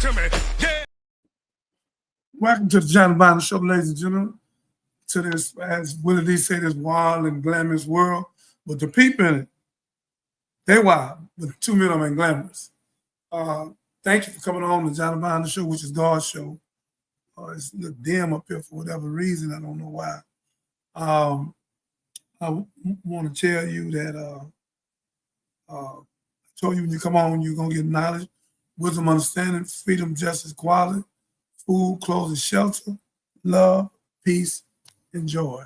to me. Yeah. Welcome to the John Bonner Show, ladies and gentlemen. To this, as Willie D said, this wild and glamorous world. But the people in it, they wild, but the 2 million and glamorous. Thank you for coming on the John Bonner Show, which is God's show. It's a little dim up here for whatever reason. I don't know why. I want to tell you that I told you when you come on, you're going to get knowledge, wisdom, understanding, freedom, justice, equality, food, clothes, and shelter, love, peace, and joy.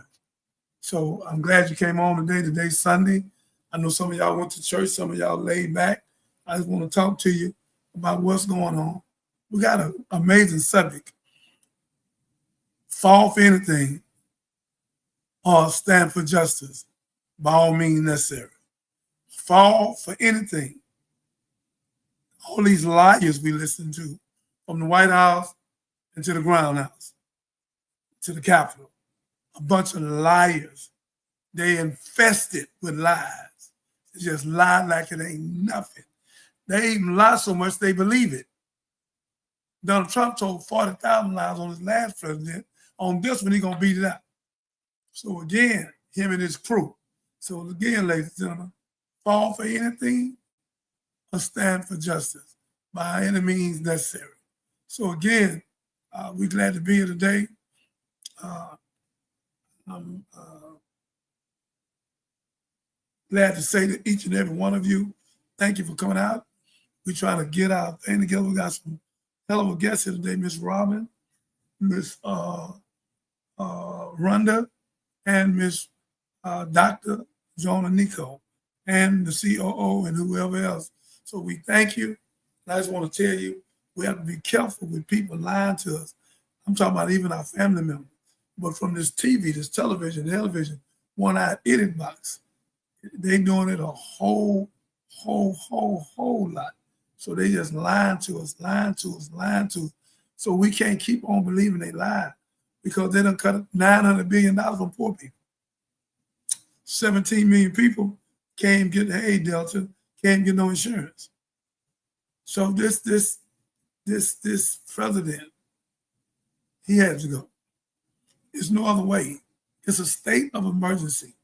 So I'm glad you came on today. Today's Sunday. I know some of y'all went to church. Some of y'all laid back. I just want to talk to you about what's going on. We got an amazing subject. Fall for anything or stand for justice by all means necessary. Fall for anything. All these liars we listen to, from the White House and to the ground house, to the Capitol, a bunch of liars. They infested with lies. They just lie like it ain't nothing. They even lie so much they believe it. Donald Trump told 40,000 lies on his last president. On this one, he's going to beat it out. So again, him and his crew. So again, ladies and gentlemen, fall for anything or stand for justice by any means necessary. So again, we're glad to be here today. I'm glad to say to each and every one of you, thank you for coming out. We're trying to get our thing together. We got some hell of a guests here today, Miss Robin, Miss Rhonda, and Miss Dr. Jonah Nico, and the COO and whoever else. So we thank you. And I just want to tell you, we have to be careful with people lying to us. I'm talking about even our family members. But from this TV, this television, one-eyed idiot box, they doing it a whole lot. So they just lying to us. So we can't keep on believing they lie because they done cut $900 billion from poor people. 17 million people can't get the aid Delta, can't get no insurance. So this president, he has to go. There's no other way. It's a state of emergency.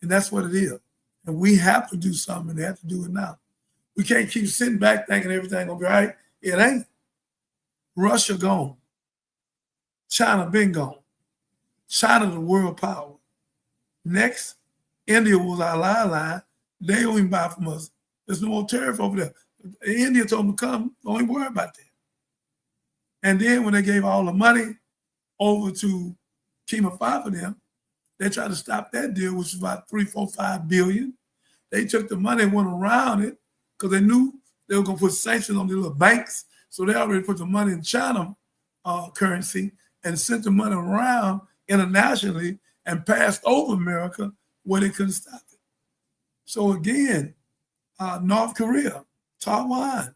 And that's what it is. And we have to do something, and they have to do it now. We can't keep sitting back thinking everything gonna be all right. It ain't. Russia gone. China been gone. China the world power. Next, India was our line. They don't even buy from us. There's no more tariff over there. India told them to come. Don't even worry about that. And then when they gave all the money over to Kima 5 of them, they tried to stop that deal, which was about $3-5 billion. They took the money and went around it because they knew they were going to put sanctions on the little banks. So they already put the money in China currency and sent the money around internationally and passed over America where they couldn't stop it. So again, North Korea, Taiwan,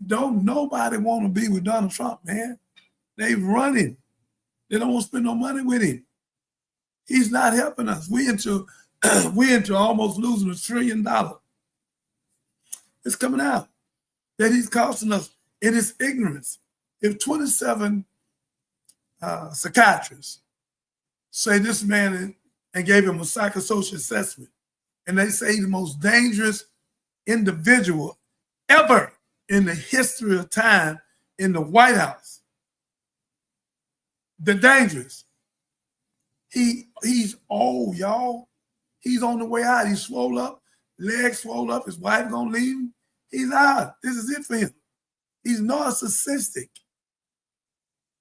don't nobody want to be with Donald Trump, man. They running. They don't want to spend no money with him. He's not helping us. We into almost losing $1 trillion. It's coming out that he's costing us in his ignorance. If 27 psychiatrists say this man and gave him a psychosocial assessment, and they say he's the most dangerous individual ever in the history of time in the White House. The dangerous. He's old, y'all. He's on the way out. He's swole up, legs swole up. His wife gonna leave him. He's out. This is it for him. He's narcissistic.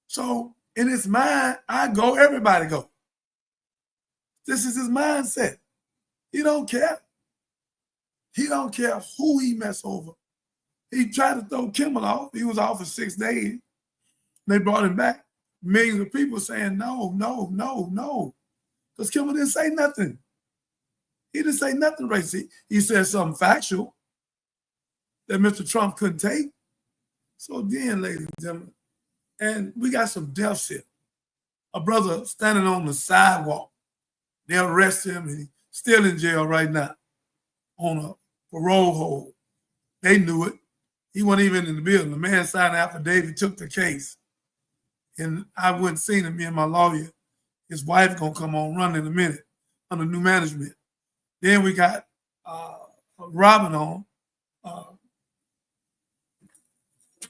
So in his mind, I go, everybody go. This is his mindset. He don't care. He don't care who he mess over. He tried to throw Kimmel off. He was off for 6 days. They brought him back. Millions of people saying no. Because Kimmel didn't say nothing. He didn't say nothing racist. He said something factual that Mr. Trump couldn't take. So again, ladies and gentlemen, and we got some deaths here. A brother standing on the sidewalk. They arrest him and he's still in jail right now on a parole hold. They knew it. He wasn't even in the building. The man signed an affidavit, took the case, and I wouldn't seen him. Me and my lawyer, his wife gonna come on running in a minute under new management. Then we got Robin on.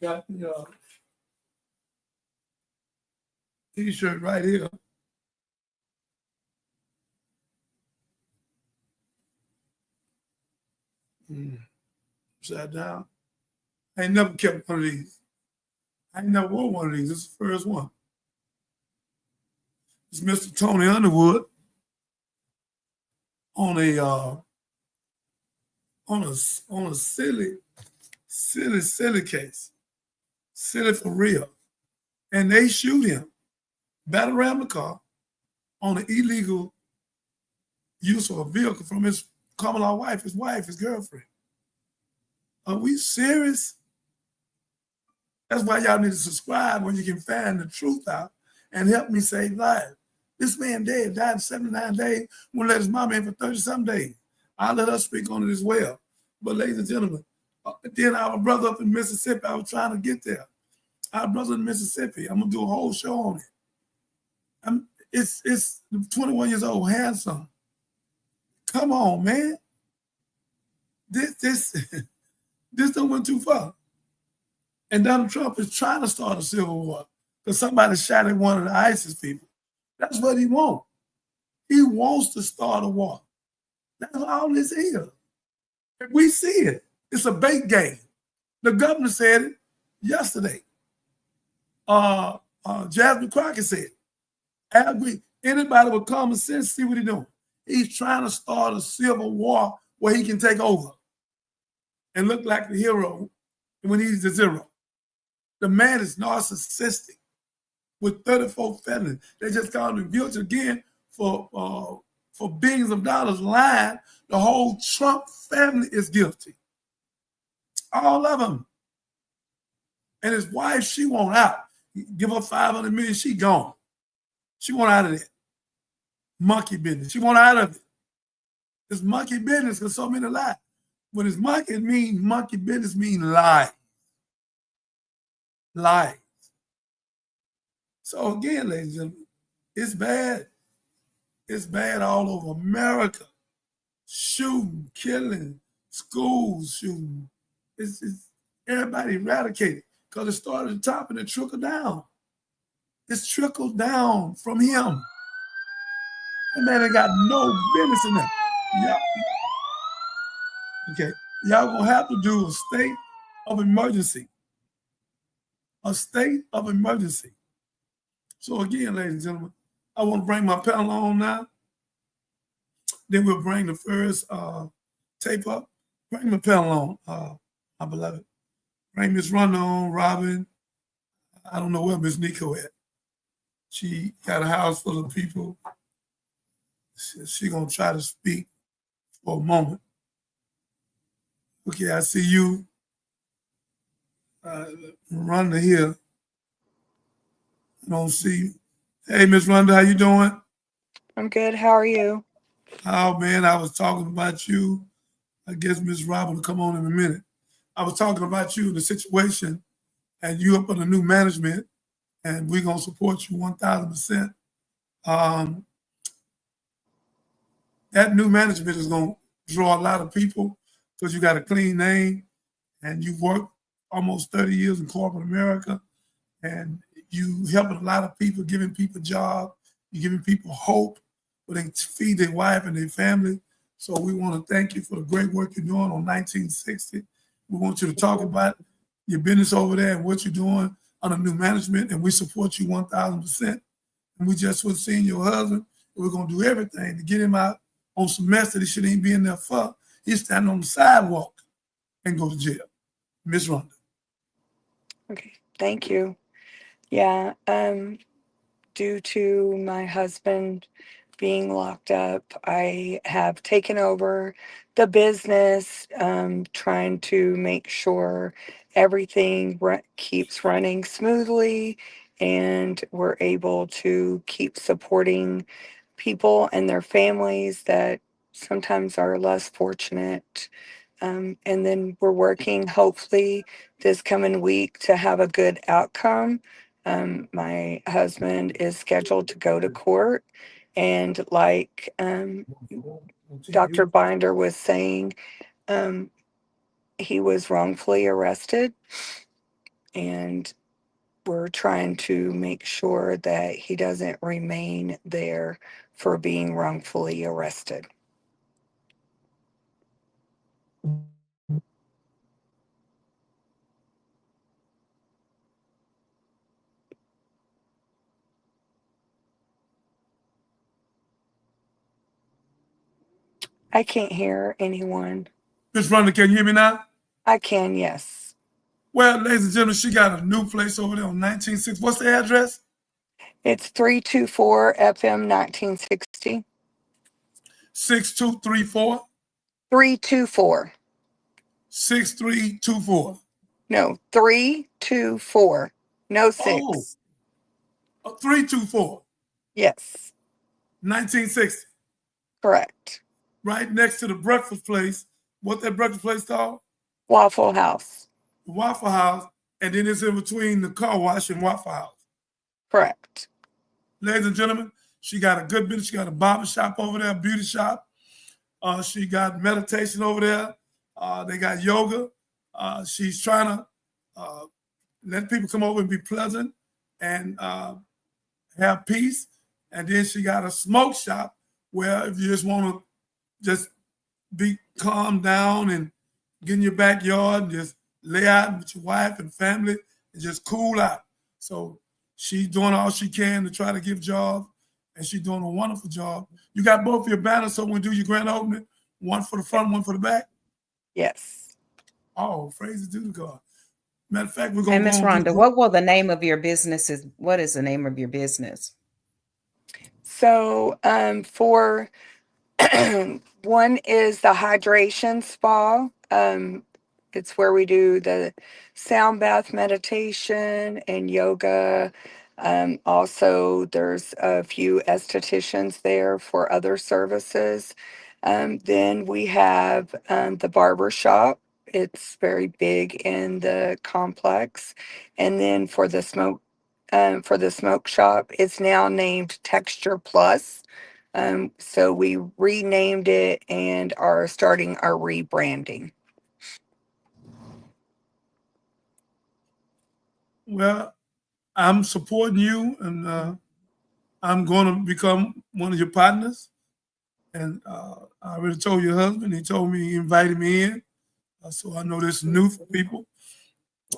Got the T-shirt right here. Upside down. I ain't never kept one of these. I ain't never wore one of these. This is the first one. It's Mr. Tony Underwood on a silly case. Silly for real. And they shoot him, battle around the car on an illegal use of a vehicle from his common law wife, his girlfriend. Are we serious? That's why y'all need to subscribe when you can find the truth out and help me save lives. This man died in 79 days, wouldn't let his mama in for 30-some days. I'll let her speak on it as well. But ladies and gentlemen, then our brother up in Mississippi, I was trying to get there. Our brother in Mississippi, I'm gonna do a whole show on it. It's 21 years old, handsome. Come on, man. This don't went too far. And Donald Trump is trying to start a civil war because somebody shot at one of the ISIS people. That's what he wants. He wants to start a war. That's all this is. And we see it. It's a bait game. The governor said it yesterday. Jasmine Crockett said, anybody with common sense see what he's doing. He's trying to start a civil war where he can take over and look like the hero when he's the zero. The man is narcissistic with 34 felonies. They just called him guilty again for billions of dollars lying. The whole Trump family is guilty. All of them. And his wife, she want out. Give her $500 million, she gone. She want out of it. Monkey business. She want out of it. It's monkey business because so many lie. When it's monkey business mean lie. Lies. So again, ladies and gentlemen, it's bad. It's bad all over America. Shooting, killing, schools shooting. It's everybody eradicated because it started at the top and it trickled down. It's trickled down from him. That man ain't got no business in that. Okay, y'all gonna have to do a state of emergency. A state of emergency. So again, ladies and gentlemen, I want to bring my panel on now. Then we'll bring the first tape up. Bring the panel on, my beloved. Bring Miss Rhonda on, Robin. I don't know where Miss Nico at. She got a house full of people. She gonna try to speak for a moment. Okay, I see you. Rhonda here. I don't see. Hey, Miss Rhonda, how you doing? I'm good. How are you? Oh man, I was talking about you. I guess Miss Robin will come on in a minute. I was talking about you, the situation, and you up under new management, and we're gonna support you 1,000%. That new management is gonna draw a lot of people because you got a clean name, and you worked almost 30 years in corporate America, and you helping a lot of people, giving people jobs, you're giving people hope where they feed their wife and their family. So we want to thank you for the great work you're doing on 1960. We want you to talk about your business over there and what you're doing under new management, and we support you 1,000%. And we just was seeing your husband, and we're going to do everything to get him out on some mess that he shouldn't even be in there for. He's standing on the sidewalk and go to jail. Miss Rhonda. Okay, thank you. Yeah, due to my husband being locked up, I have taken over the business, trying to make sure everything keeps running smoothly and we're able to keep supporting people and their families that sometimes are less fortunate And then we're working hopefully this coming week to have a good outcome. My husband is scheduled to go to court, and like Dr. Binder was saying, um, he was wrongfully arrested, and we're trying to make sure that he doesn't remain there for being wrongfully arrested. I can't hear anyone. Miss Rhonda, can you hear me now? I can, yes. Well, ladies and gentlemen, she got a new place over there on 196. What's the address? It's 324 FM 1960. 6234 324. 6324. No, 324. No Oh, 6. 324 Yes, 1960. correct. Right next to the breakfast place. What that breakfast place called? Waffle House. The Waffle House. And then it's in between the car wash and Waffle House. Correct. Ladies and gentlemen, she got a good business. She got a barber shop over there, a beauty shop. She got meditation over there. They got yoga. She's trying to let people come over and be pleasant and have peace. And then she got a smoke shop where if you just want to just be calm down and get in your backyard and just lay out with your wife and family and just cool out. So she's doing all she can to try to give jobs, and she's doing a wonderful job. You got both your banners, so when we do your grand opening, one for the front, one for the back? Yes. Oh, praise to God. Matter of fact, we're And going to Miss go on Rhonda, what will the name of your business is? What is the name of your business? So for one is the hydration spa. It's where we do the sound bath meditation and yoga. Also, there's a few estheticians there for other services. Then we have the barber shop. It's very big in the complex. And then for the smoke shop, it's now named Texture Plus. So we renamed it and are starting our rebranding. Well, I'm supporting you, and I'm going to become one of your partners. And I already told your husband. He told me he invited me in. So I know this is new for people.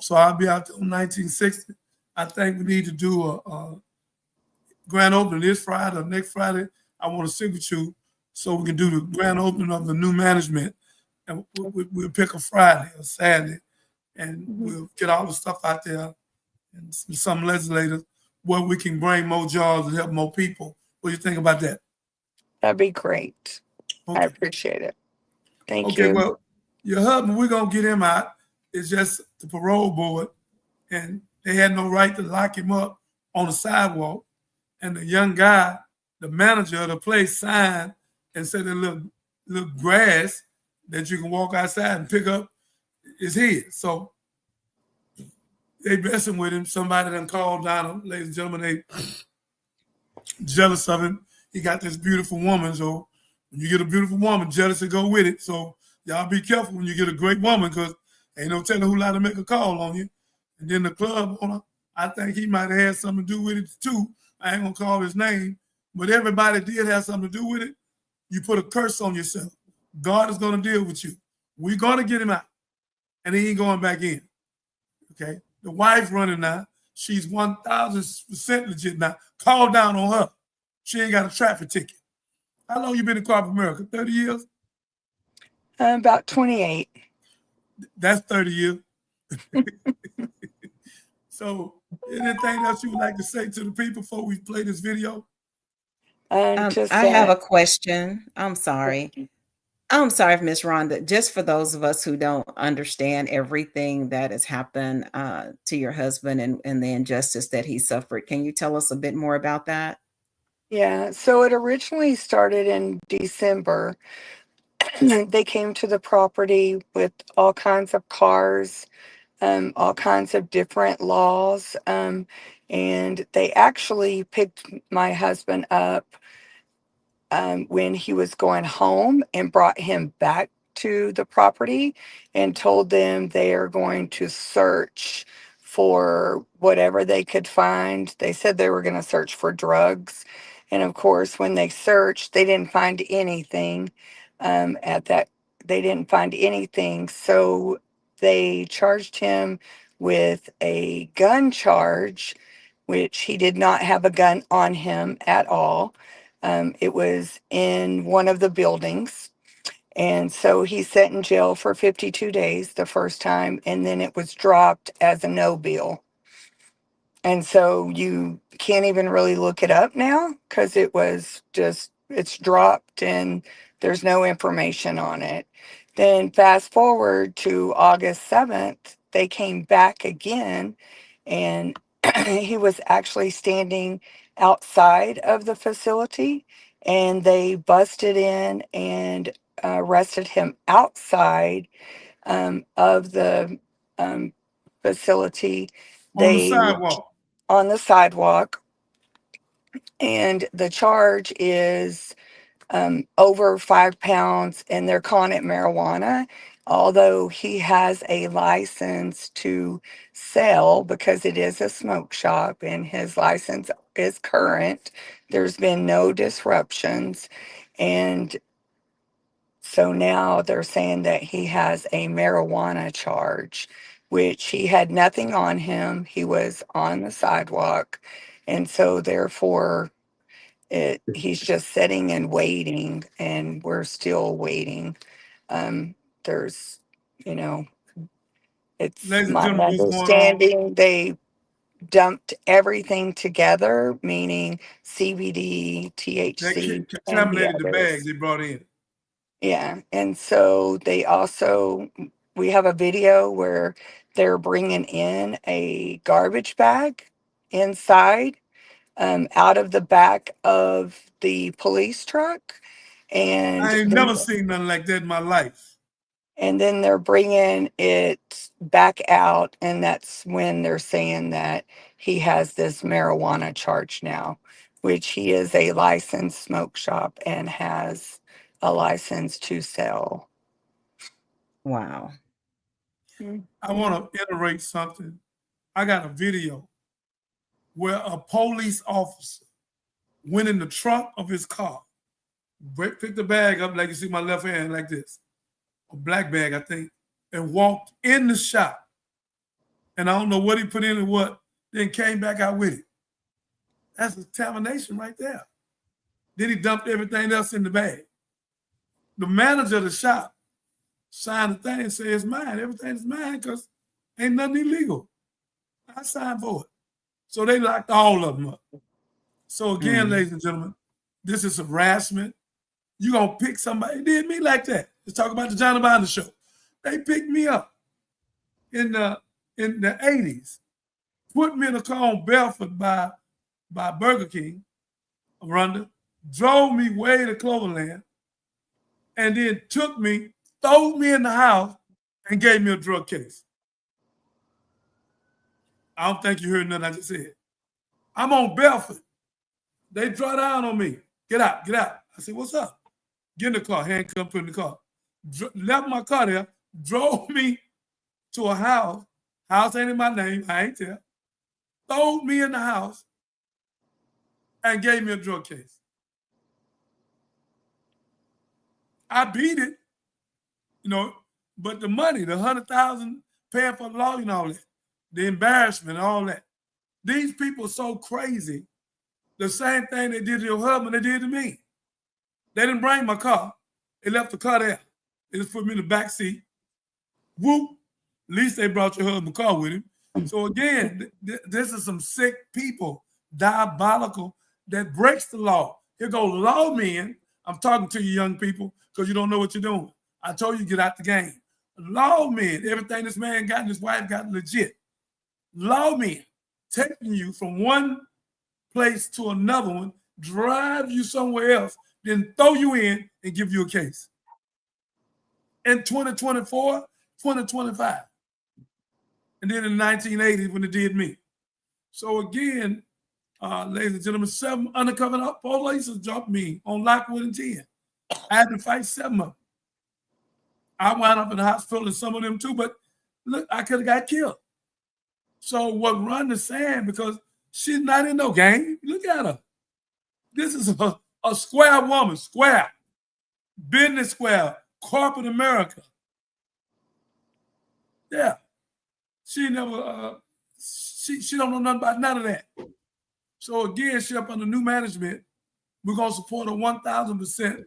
So I'll be out there on 1960. I think we need to do a grand opening this Friday or next Friday. I want to sit with you so we can do the grand opening of the new management. And we'll pick a Friday or Saturday, and we'll get all the stuff out there and some legislators where we can bring more jobs and help more people. What do you think about that? That'd be great. I Okay. appreciate it. Thank Okay, you. well, your husband, we're going to get him out. It's just the parole board, and they had no right to lock him up on the sidewalk. And the young guy, the manager of the place, signed and said the little grass that you can walk outside and pick up is his. So they messing with him. Somebody done called down him. Ladies and gentlemen, they jealous of him. He got this beautiful woman. So when you get a beautiful woman, jealousy go with it. So y'all be careful when you get a great woman, because ain't no telling who allowed to make a call on you. And then the club owner, I think he might have had something to do with it too. I ain't gonna call his name, but everybody did have something to do with it. You put a curse on yourself. God is gonna deal with you. We're gonna get him out, and he ain't going back in. Okay, the wife running now. She's 1,000% legit now. Call down on her. She ain't got a traffic ticket. How long you been in corporate America? 30 years? About 28. That's 30 years. So, anything else you would like to say to the people before we play this video? Just I have that. a question. I'm sorry. I'm sorry, Miss Rhonda. Just for those of us who don't understand everything that has happened to your husband and the injustice that he suffered, can you tell us a bit more about that? Yeah. So it originally started in December. they came to the property with all kinds of cars, all kinds of different laws, and they actually picked my husband up when he was going home and brought him back to the property and told them they are going to search for whatever they could find. They said they were going to search for drugs. And of course, when they searched, they didn't find anything at that. They didn't find anything. So they charged him with a gun charge, which he did not have a gun on him at all. It was in one of the buildings. And so he sat in jail for 52 days the first time, and then it was dropped as a no bill. And so you can't even really look it up now because it was just, it's dropped and there's no information on it. Then fast forward to August 7th, they came back again and he was actually standing outside of the facility and they busted in and arrested him outside of the um, facility. On the They sidewalk. on the sidewalk, and the charge is over 5 pounds, and they're calling it marijuana. Although he has a license to sell because it is a smoke shop and his license is current, there's been no disruptions. And so now they're saying that he has a marijuana charge, which he had nothing on him. He was on the sidewalk. And so therefore he's just sitting and waiting and we're still waiting. Um, there's, you know, it's Ladies and my gentlemen, what's going on? understanding they dumped everything together, meaning CBD, They THC, and the contaminated the bags others. they brought in. Yeah. And so they also, we have a video where they're bringing in a garbage bag inside, out of the back of the police truck. I And ain't then, never seen nothing like that in my life. and then they're bringing it back out. And that's when they're saying that he has this marijuana charge now, which he is a licensed smoke shop and has a license to sell. Wow. I want to iterate something. I got a video where a police officer went in the trunk of his car, picked the bag up, like you see my left hand, like this, a black bag, I think, and walked in the shop. And I don't know what he put in and what, then came back out with it. That's contamination right there. Then he dumped everything else in the bag. The manager of the shop signed the thing and said it's mine. Everything is mine because ain't nothing illegal. I signed for it. So they locked all of them up. So again, Mm. ladies and gentlemen, this is harassment. You gonna pick somebody? They did me like that. Let's talk about the Johnny Bonner show. They picked me up in the 80s, put me in a car on Belford by Burger King, Rhonda, drove me way to Cloverland, and then took me, threw me in the house, and gave me a drug case. I don't think you heard nothing I just said. I'm on Belford. They draw down on me. Get out, get out. I said, what's up? Get in the car, handcuffed, put in the car. Left my car there, drove me to a house. House ain't in my name, I ain't there. Threw me in the house and gave me a drug case. I beat it, you know, but the money, the 100,000 paying for the lawyer and all that, the embarrassment and all that. These people are so crazy. The same thing they did to your husband, they did to me. They didn't bring my car. They left the car there. They just put me in the back seat. Whoop. At least they brought your husband's car with him. So again, this is some sick people, diabolical, that breaks the law. Here go lawmen. I'm talking to you young people because you don't know what you're doing. I told you get out the game. Lawmen, everything this man got and his wife got legit. Lawmen taking you from one place to another one, drive you somewhere else, then throw you in and give you a case. in 2024, 2025. And then in the 1980s when it did me. So again, ladies and gentlemen, 7 undercover police jumped me on Lockwood and 10. I had to fight 7 of them. I wound up in the hospital and some of them too, but look, I could have got killed. So what Rhonda's saying, because she's not in no game, look at her. This is a square woman, square, business square, corporate America. Yeah. She never, she don't know nothing about none of that. So again, she up under new management. We're going to support her 1,000%.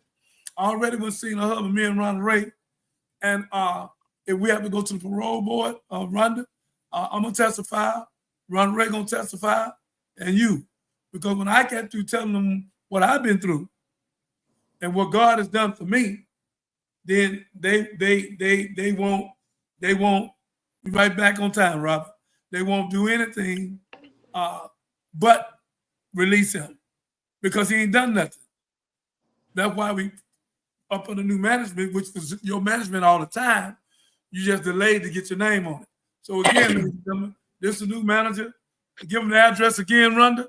I already was seeing her husband, me and Ronald Ray. And if we have to go to the parole board, Rhonda, I'm going to testify. Ronald Ray going to testify. And you. Because when I get through telling them what I've been through and what God has done for me, then they won't be right back on time, Robert. They won't do anything but release him because he ain't done nothing. That's why we up under new management, which was your management all the time. You just delayed to get your name on it. So again, this is a new manager. Give them the address again, Rhonda.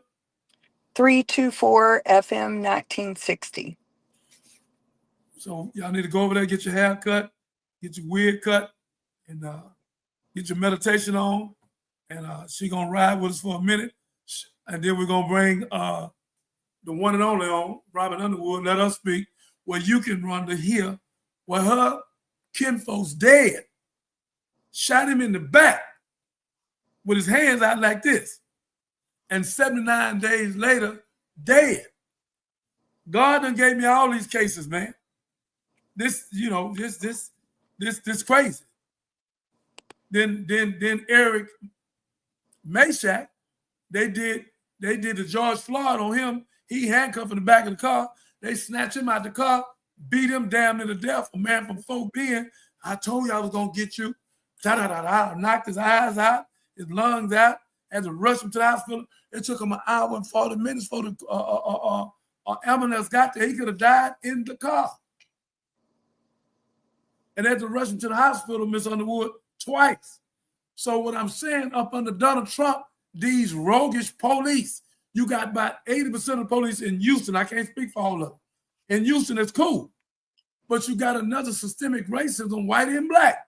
324 FM 1960. So y'all need to go over there, get your hair cut, get your wig cut, and get your meditation on. And she gonna ride with us for a minute, and then we're gonna bring the one and only on, Robert Underwood. Let us speak, where you can run to hear where her kinfolk's dead, shot him in the back with his hands out like this, and 79 days later, dead. God done gave me all these cases, man. This, you know, this crazy. Then Eric Meshack, they did the George Floyd on him. He handcuffed in the back of the car. They snatched him out the car, beat him damn near to death. A man from Fort Bend. I told you I was gonna get you. Da-da-da-da. Knocked his eyes out, his lungs out. Had to rush him to the hospital. It took him an hour and 40 minutes for the ambulance got there. He could have died in the car. And they had to rush him to the hospital, Miss Underwood, twice. So what I'm saying, up under Donald Trump, these roguish police, you got about 80% of police in Houston. I can't speak for all of them. In Houston, it's cool. But you got another systemic racism, white and black.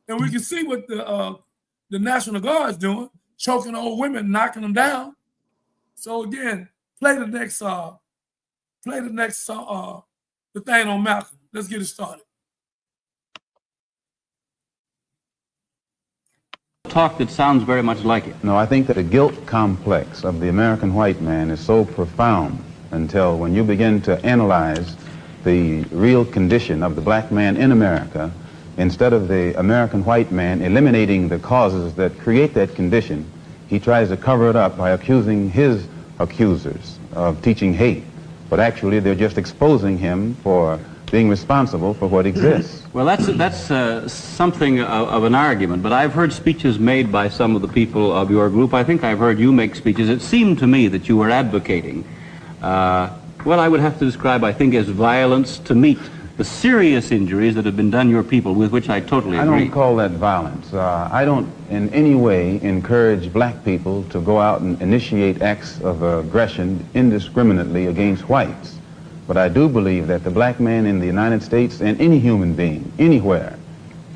And we can see what the National Guard is doing, choking old women, knocking them down. So again, play the thing on Malcolm. Let's get it started. Talk that sounds very much like it. No, I think that the guilt complex of the American white man is so profound until when you begin to analyze the real condition of the black man in America, instead of the American white man eliminating the causes that create that condition, he tries to cover it up by accusing his accusers of teaching hate. But actually, they're just exposing him for being responsible for what exists. Well, that's something of an argument, but I've heard speeches made by some of the people of your group. I think I've heard you make speeches. It seemed to me that you were advocating, what I would have to describe, I think, as violence to meet the serious injuries that have been done your people, with which I totally agree. I don't call that violence. I don't in any way encourage black people to go out and initiate acts of aggression indiscriminately against whites. But I do believe that the black man in the United States and any human being, anywhere,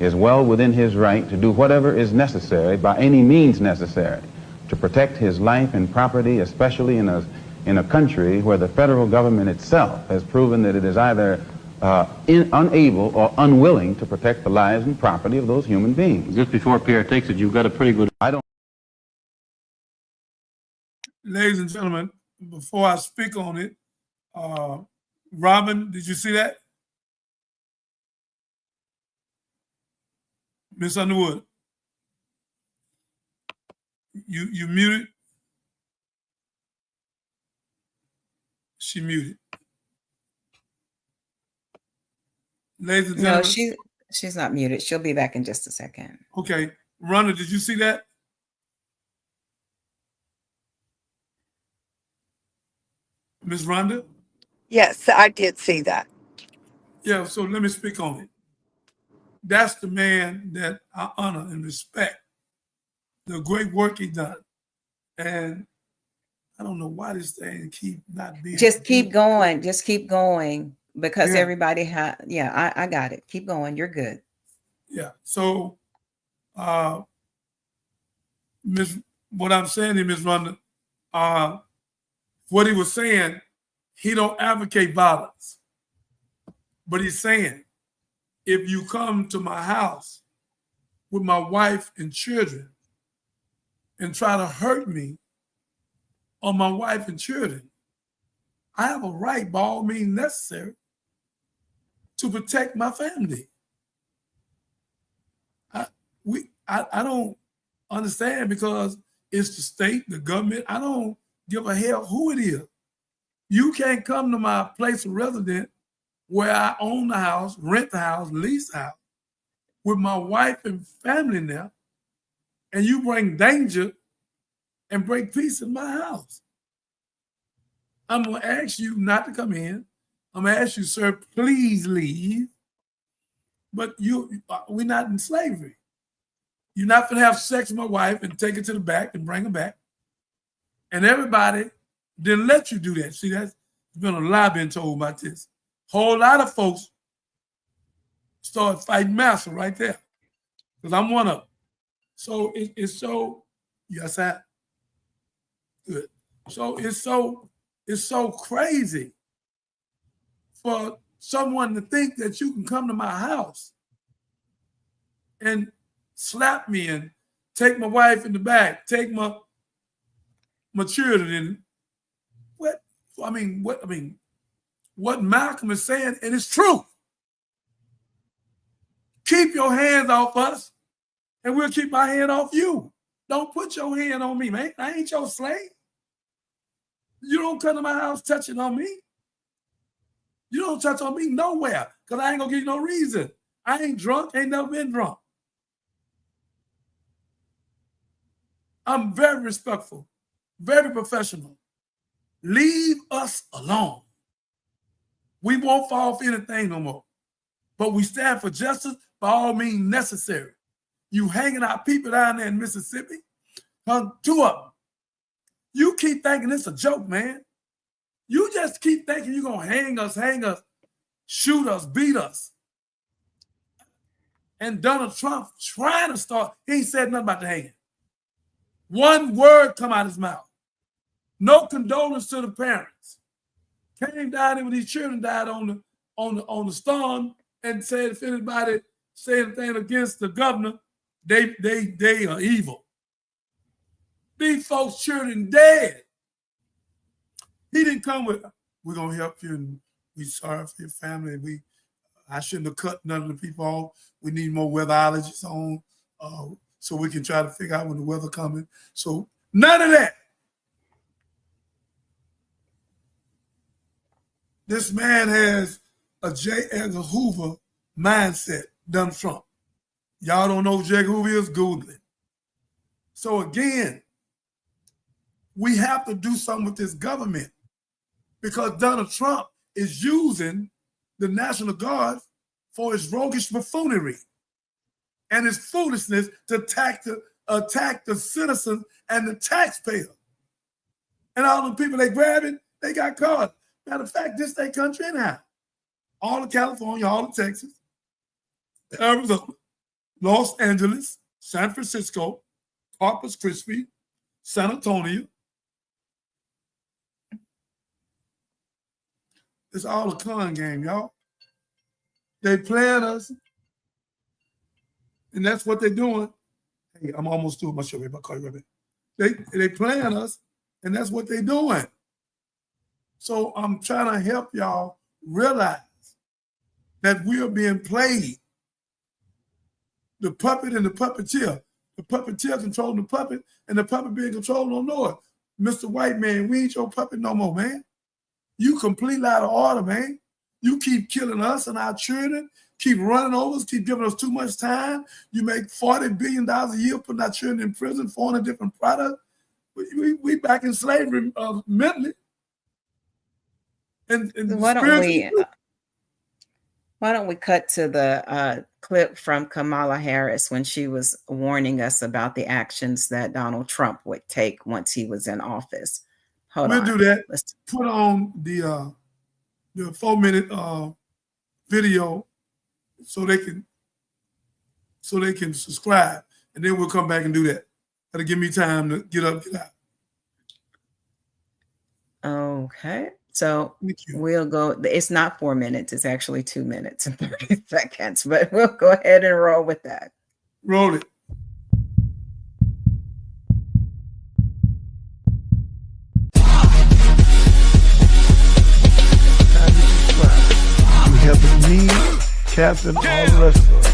is well within his right to do whatever is necessary, by any means necessary, to protect his life and property, especially in a country where the federal government itself has proven that it is either unable or unwilling to protect the lives and property of those human beings. Just before Pierre takes it, you've got a pretty good... Ladies and gentlemen, before I speak on it, Robin, did you see that? Miss Underwood, you muted? She muted. Ladies and gentlemen. No, she's not muted. She'll be back in just a second. Okay. Rhonda, did you see that? Miss Rhonda? Yes, I did see that. Yeah, so let me speak on it. that's the man that I honor and respect, the great work he done. And I don't know why this thing keep not being. Just keep going. Just keep going, because Yeah. everybody I got it. Keep going. You're good. Yeah. So, what I'm saying to Ms. Rhonda, what he was saying, he don't advocate violence, but he's saying, if you come to my house with my wife and children and try to hurt me or my wife and children, I have a right, by all means necessary, to protect my family. I don't understand, because it's the state, the government. I don't give a hell who it is. You can't come to my place of residence where I own the house, rent the house, lease the house with my wife and family now, and you bring danger and break peace in my house. I'm going to ask you not to come in. I'm going to ask you, sir, please leave. But we're not in slavery. You're not going to have sex with my wife and take her to the back and bring her back. And everybody didn't let you do that. See, there's been a lot being told about this. Whole lot of folks start fighting master right there, because I'm one of them. So it's so, yes, I good. So it's so crazy for someone to think that you can come to my house and slap me and take my wife in the back, take my children, and what Malcolm is saying, and it's true. Keep your hands off us, and we'll keep my hand off you. Don't put your hand on me, man. I ain't your slave. You don't come to my house touching on me. You don't touch on me nowhere, because I ain't gonna give you no reason. I ain't drunk, ain't never been drunk. I'm very respectful, very professional. Leave us alone. We won't fall for anything no more. But we stand for justice by all means necessary. You hanging out people down there in Mississippi, two of them. You keep thinking it's a joke, man. You just keep thinking you're going to hang us, shoot us, beat us. And Donald Trump trying to start, he ain't said nothing about the hanging. One word come out his mouth. No condolence to the parents. Came down here when these children died on the storm and said if anybody say anything against the governor, they are evil. These folks' children dead. He didn't come with, we're gonna help you and we sorry for your family. I shouldn't have cut none of the people off. We need more weatherologists on so we can try to figure out when the weather coming. So none of that. This man has a J. Edgar Hoover mindset, Donald Trump. Y'all don't know who J. Edgar Hoover is? Google it. So again, we have to do something with this government, because Donald Trump is using the National Guard for his roguish buffoonery and his foolishness to attack the citizens and the taxpayer. And all the people they grabbing, they got caught. Matter of fact, this state country anyhow. All of California, all of Texas, Arizona, Los Angeles, San Francisco, Corpus Christi, San Antonio. It's all a con game, y'all. They playing us, and that's what they're doing. Hey, I'm almost through my show. I'll call you right back. They playing us, and that's what they're doing. So I'm trying to help y'all realize that we are being played. The puppet and the puppeteer. The puppeteer controlling the puppet, and the puppet being controlled on Lord. Mr. White Man, we ain't your puppet no more, man. You completely out of order, man. You keep killing us and our children, keep running over us, keep giving us too much time. You make $40 billion a year putting our children in prison, 400 different products. We back in slavery mentally. And why don't we cut to the clip from Kamala Harris when she was warning us about the actions that Donald Trump would take once he was in office. Hold on. We'll do that. Let's put on the 4-minute video so they can subscribe, and then we'll come back and do that. That'll give me time to get up, get out. Okay. So we'll go. It's not 4 minutes. It's actually 2 minutes and 30 seconds, but we'll go ahead and roll with that. Roll it. You helping me, Captain, all the rest of us,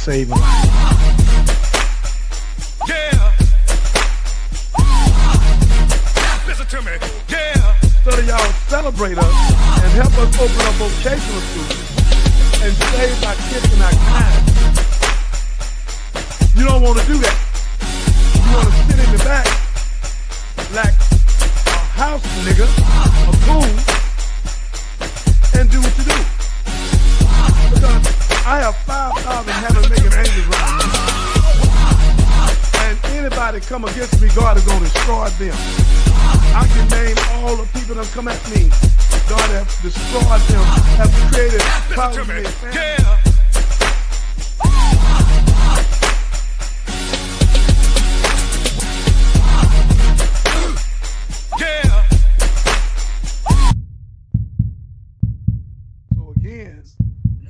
save a life. Listen to me. So that y'all celebrate us and help us open up vocational schools and save our kids and our kind. You don't want to do that. You want to sit in the back like a house nigga, a fool, and do what you do. Because I have 5,000 heaven making angels around me. And anybody come against me, God is going to destroy them. I can name all the people that come at me. God has destroyed them, have created problems in their family. So again,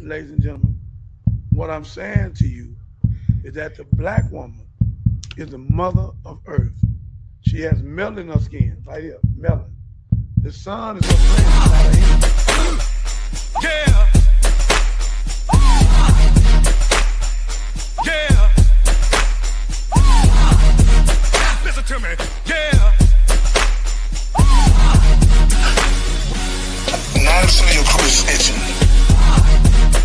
ladies and gentlemen, what I'm saying to you is that the black woman is the mother of earth. She has melanin in her skin, right here, melanin. The sun is her friend, not her enemy. Yeah. Yeah. Listen to me. Yeah. 90% of your crew is snitching.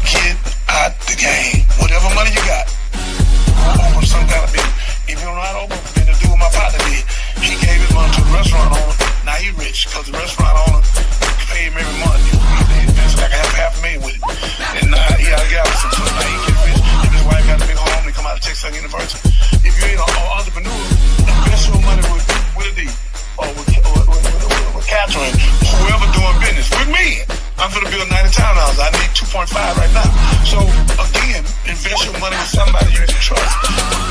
Get out the game. Whatever money you got, open some kind of business. If you don't know how to open a business, do what my partner did. He gave his money to the restaurant owner. Now he rich because the restaurant owner paid him every month. He invested like $500,000 with it. And now he out of Galveston. So now he get rich. Him and his wife got a big home. They come out of Texas University. If you ain't an entrepreneur, invest your money with a D or with Catherine, whoever doing business. With me, I'm going to build 90 townhouses. I need 2.5 right now. So again, invest your money with somebody you can trust.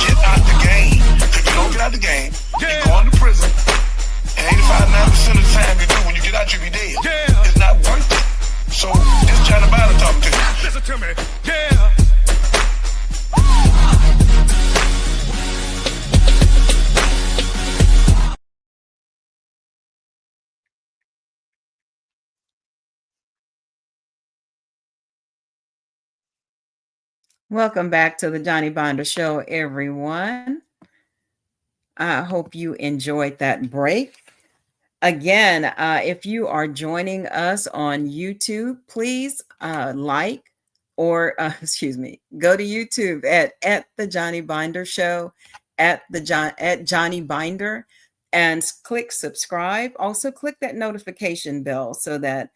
Get out the game. If you don't get out the game, you're going to prison. And 85-90% of the time you do, when you get out, you be dead. It's not worth it. So this China Biden talking to you. Listen to me. Yeah. Welcome back to the Johnny Binder Show, everyone. I hope you enjoyed that break. Again, if you are joining us on YouTube, please like or go to YouTube at the Johnny Binder Show, at Johnny Binder, and click subscribe. Also click that notification bell so that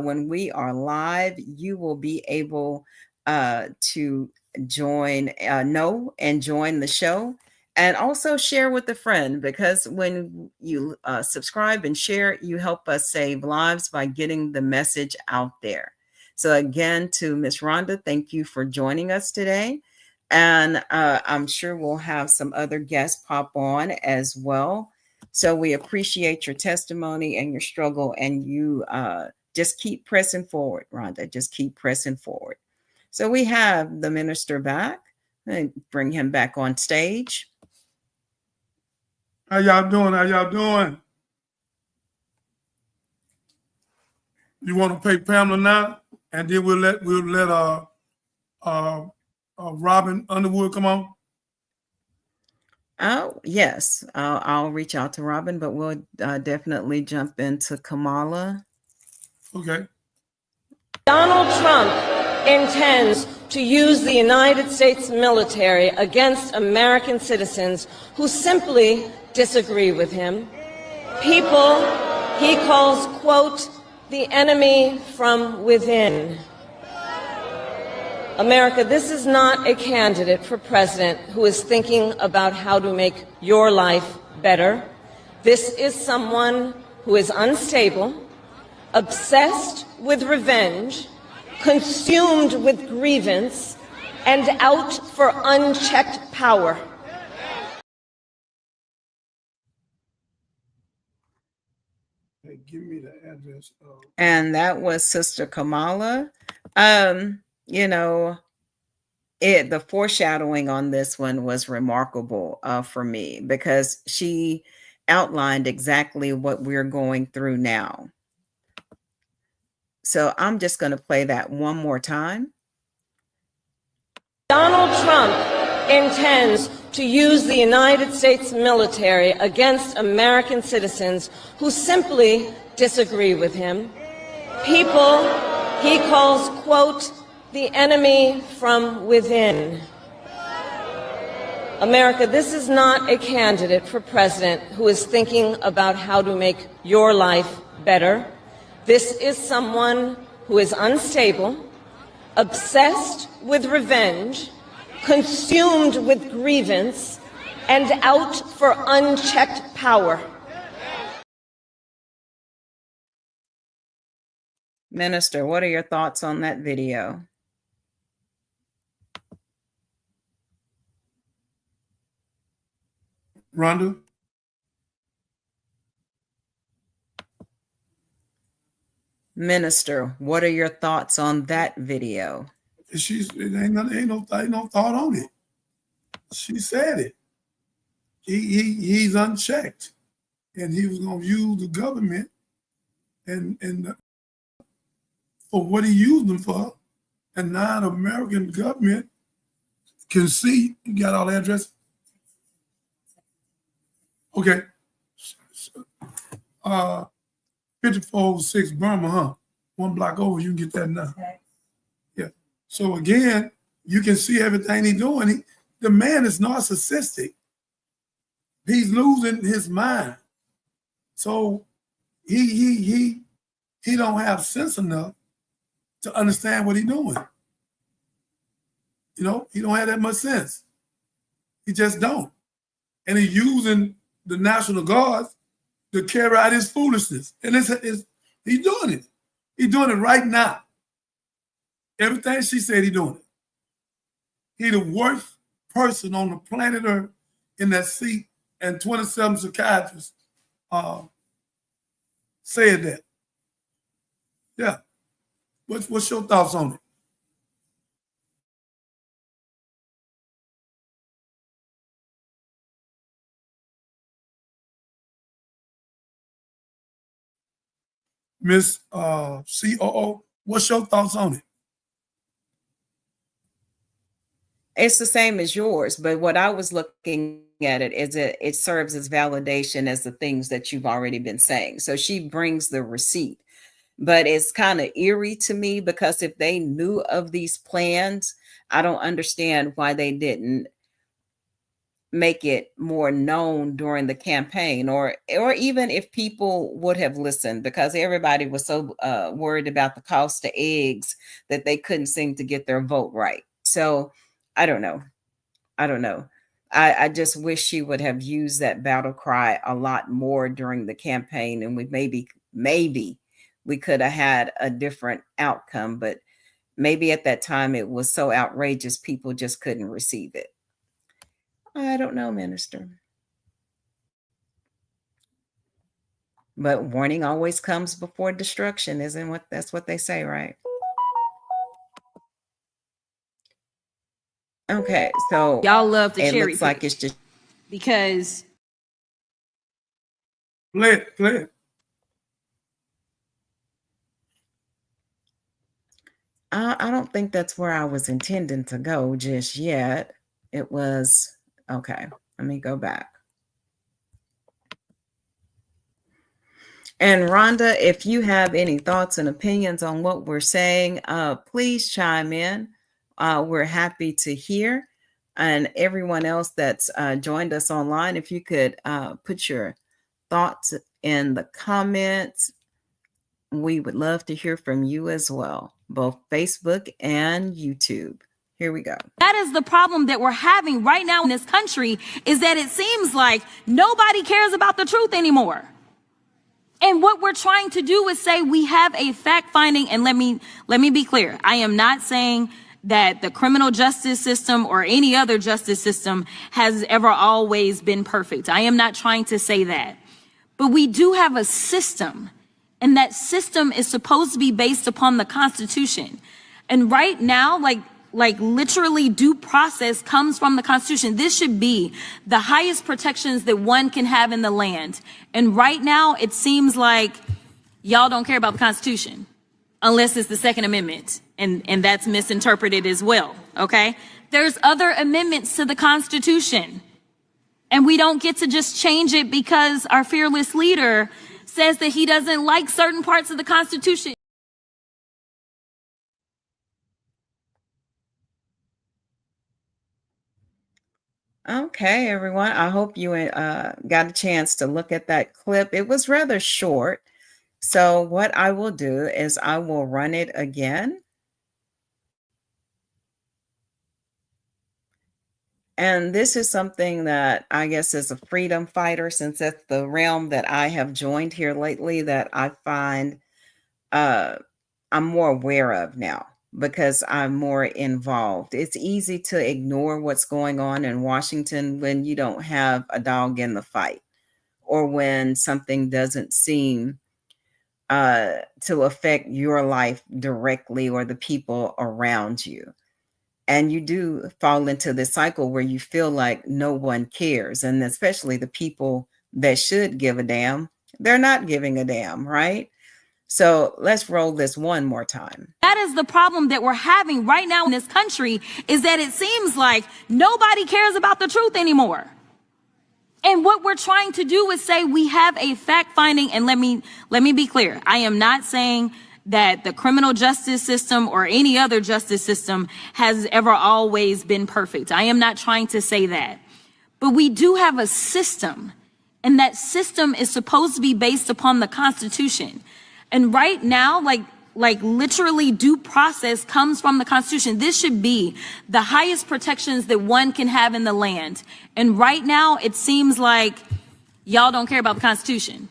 when we are live, you will be able to join the show. And also share with a friend, because when you subscribe and share, you help us save lives by getting the message out there. So again, to Miss Rhonda, thank you for joining us today. And I'm sure we'll have some other guests pop on as well. So we appreciate your testimony and your struggle, and you just keep pressing forward, Rhonda. Just keep pressing forward. So we have the minister back. And bring him back on stage. How y'all doing? How y'all doing? You want to pay Pamela now, and then we'll let Robin Underwood come on. Oh yes, I'll reach out to Robin, but we'll definitely jump into Kamala. Okay. Donald Trump intends to use the United States military against American citizens who simply disagree with him. People he calls, quote, the enemy from within. America, this is not a candidate for president who is thinking about how to make your life better. This is someone who is unstable, obsessed with revenge, consumed with grievance, and out for unchecked power. Hey, give me the address. And that was Sister Kamala. You know, the foreshadowing on this one was remarkable for me, because she outlined exactly what we're going through now. So I'm just going to play that one more time. Donald Trump intends to use the United States military against American citizens who simply disagree with him. People he calls, quote, the enemy from within. America, this is not a candidate for president who is thinking about how to make your life better. This is someone who is unstable, obsessed with revenge, consumed with grievance, and out for unchecked power. Minister, what are your thoughts on that video? Rhonda? Minister, what are your thoughts on that video? Ain't no thought on it. She said it. He's unchecked, and he was going to use the government and for what he used them for, and now the American government can see. You got all the address? Okay. 5406 Burma, huh? One block over, you can get that now. Yeah. So again, you can see everything he's doing. The man is narcissistic. He's losing his mind. So he don't have sense enough to understand what he's doing. You know, he don't have that much sense. He just don't. And he's using the National Guard to carry out his foolishness. And he's doing it. He's doing it right now. Everything she said, he's doing it. He's the worst person on the planet Earth in that seat, and 27 psychiatrists said that. Yeah. What's your thoughts on it? Miss COO, what's your thoughts on it? It's the same as yours, but what I was looking at it is it serves as validation as the things that you've already been saying. So she brings the receipt, but it's kind of eerie to me, because if they knew of these plans, I don't understand why they didn't make it more known during the campaign, or even if people would have listened, because everybody was so worried about the cost of eggs that they couldn't seem to get their vote right. So I don't know. I just wish she would have used that battle cry a lot more during the campaign, and we maybe we could have had a different outcome, but maybe at that time it was so outrageous people just couldn't receive it. I don't know, Minister. But warning always comes before destruction, that's what they say, right? Okay, so y'all love the it cherry looks like pick it's just because Play it. I don't think that's where I was intending to go just yet. It was okay. Let me go back. And Rhonda, if you have any thoughts and opinions on what we're saying, please chime in. We're happy to hear. And everyone else that's joined us online, if you could put your thoughts in the comments, we would love to hear from you as well. both Facebook and YouTube. Here we go. That is the problem that we're having right now in this country, is that it seems like nobody cares about the truth anymore. And what we're trying to do is say we have a fact finding, and let me be clear. I am not saying that the criminal justice system or any other justice system has ever always been perfect. I am not trying to say that. But we do have a system, and that system is supposed to be based upon the Constitution. And right now, like literally due process comes from the Constitution. This should be the highest protections that one can have in the land. And right now, it seems like y'all don't care about the Constitution unless it's the Second Amendment. And that's misinterpreted as well, okay? There's other amendments to the Constitution. And we don't get to just change it because our fearless leader says that he doesn't like certain parts of the Constitution. Okay, everyone. I hope you got a chance to look at that clip. It was rather short. So what I will do is I will run it again. And this is something that I guess as a freedom fighter, since that's the realm that I have joined here lately, that I find I'm more aware of now because I'm more involved. It's easy to ignore what's going on in Washington when you don't have a dog in the fight, or when something doesn't seem to affect your life directly or the people around you. And you do fall into this cycle where you feel like no one cares. And especially the people that should give a damn, they're not giving a damn, right? So let's roll this one more time. That is the problem that we're having right now in this country, is that it seems like nobody cares about the truth anymore. And what we're trying to do is say we have a fact finding, and let me be clear. I am not saying that the criminal justice system or any other justice system has ever always been perfect. I am not trying to say that. But we do have a system, and that system is supposed to be based upon the Constitution. And right now, like literally due process comes from the Constitution. This should be the highest protections that one can have in the land. And right now, it seems like y'all don't care about the Constitution